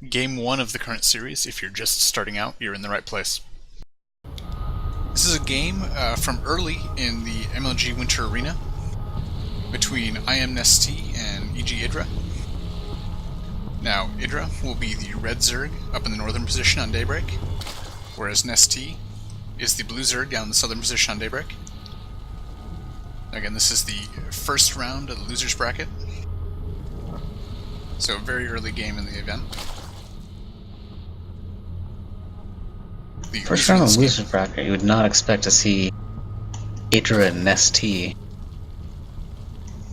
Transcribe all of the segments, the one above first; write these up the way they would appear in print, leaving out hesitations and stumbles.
Game 1 of the current series. If you're just starting out, you're in the right place. This is a game from early in the MLG Winter Arena between IM.Nestea and EG.Idra. Now, Idra will be the red Zerg up in the northern position on Daybreak, whereas Nestea is the blue Zerg down in the southern position on Daybreak. Again, this is the first round of the loser's bracket, so a very early game in the event. First round of the loser's bracket, you would not expect to see Idra and Nestea.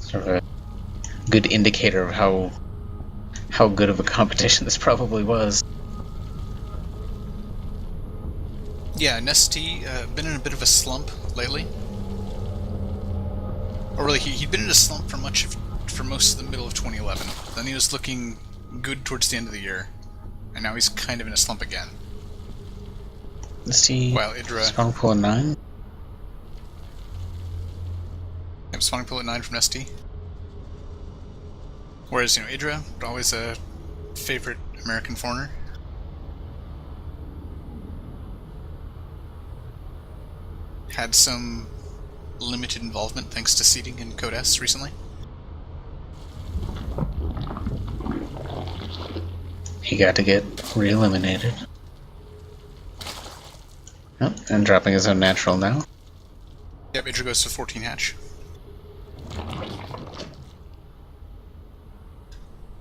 Sort of a good indicator of how good of a competition this probably was. Yeah, Nestea been in a bit of a slump lately. Or really, he'd been in a slump for most of the middle of 2011. Then he was looking good towards the end of the year, and now he's kind of in a slump again. Nestea, while Idra, strong pull at 9. Yep, spawning pull at 9 from Nestea. Whereas, Idra, always a favorite American foreigner. Had some limited involvement thanks to seeding in Code S recently. He got to get re-eliminated. Oh, and dropping his own natural now. Yep, Idra goes to 14 hatch.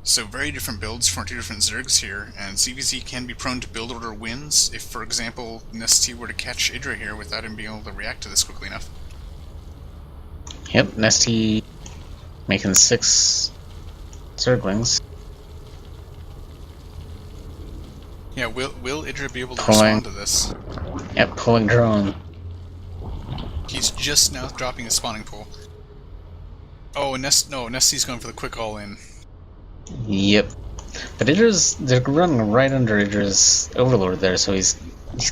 So very different builds for two different Zergs here, and ZVZ can be prone to build order wins if, for example, Nestea were to catch Idra here without him being able to react to this quickly enough. Yep, Nestea making 6 Zerglings. Yeah, will Idra be able to respond to this? Yep, pulling drone. He's just now dropping his spawning pool. Oh, and Nestea's going for the quick all-in. Yep. But they're running right under Idra's Overlord there, so he's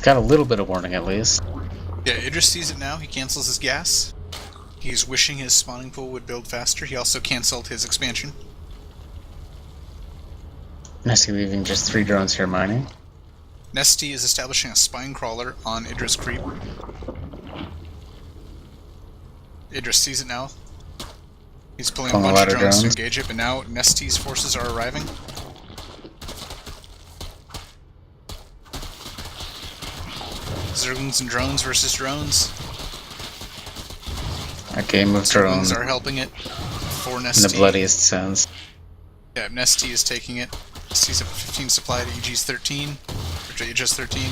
got a little bit of warning at least. Yeah, Idra sees it now, he cancels his gas. He's wishing his spawning pool would build faster. He also cancelled his expansion. Nestea leaving just 3 drones here mining. Nestea is establishing a spine crawler on Idra's creep. Idra sees it now. He's pulling a bunch of drones to engage it, but now Nestea's forces are arriving. Zerglings and drones versus drones. A game of drones are helping it for Nestea. In the bloodiest sense. Yeah, Nestea is taking it. Nestea's up 15 supply to EG's 13. Or to Idra's 13.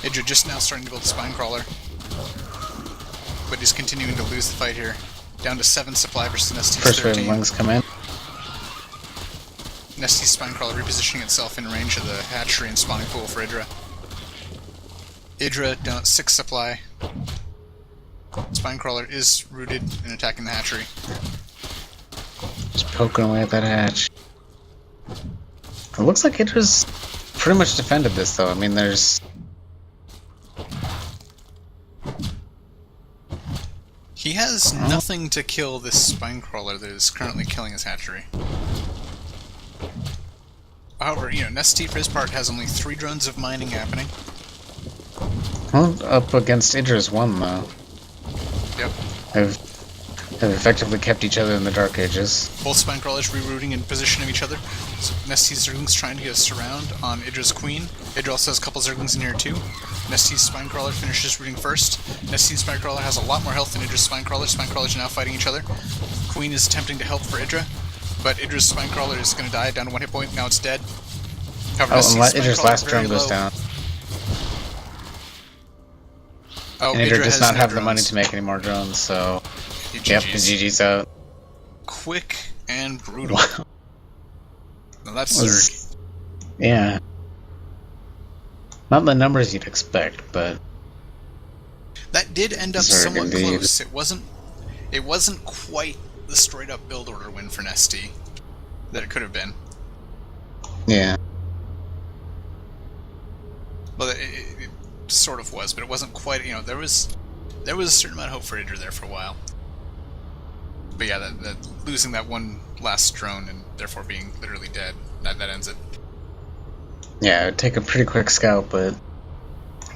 Idra just now starting to build a spine crawler. But he's continuing to lose the fight here. Down to 7 supply versus Nestea's 13. First wave of wings come in. Nestea's spine crawler repositioning itself in range of the hatchery and spawning pool for Idra. Idra down at 6 supply. Spine crawler is rooted and attacking the hatchery. Just poking away at that hatch. It looks like Idra's pretty much defended this though. I mean, there's... He has nothing to kill this spine crawler that is currently killing his hatchery. However, Nestea for his part has only 3 drones of mining happening. Well, up against Idra's 1 though. Yep. Have effectively kept each other in the Dark Ages. Both spine crawlers rerouting and positioning each other. So Nestea's Zerglings trying to get a surround on Idra's queen. Idra also has a couple Zerglings in here too. Nestea's spine crawler finishes rooting first. Nestea's spine crawler has a lot more health than Idra's spine crawler. Spine crawlers are now fighting each other. Queen is attempting to help for Idra, but Idra's spine crawler is going to die down to 1 hit point. Now it's dead. However, and Idra's last drone goes down. Oh, and Idra does not have the money to make any more drones, so... Yep, GG's out. Quick and brutal. Wow. Now that's Zerg. Yeah. Not the numbers you'd expect, but... That did end up Zerg somewhat indeed. close. It wasn't quite the straight-up build order win for Nestea that it could have been. Yeah. Well, it sort of was, but it wasn't quite. There was a certain amount of hope for Idra there for a while. But yeah, losing that one last drone and therefore being literally dead, that ends it. Yeah, it would take a pretty quick scout, but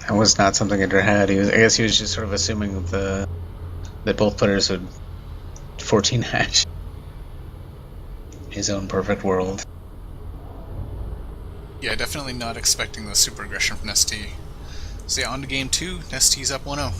that was not something Idra had. I guess he was just sort of assuming that both players would 14 hatch his own perfect world. Yeah, definitely not expecting the super aggression from Nestea. So yeah, on to game 2, Nestea's up 1-0.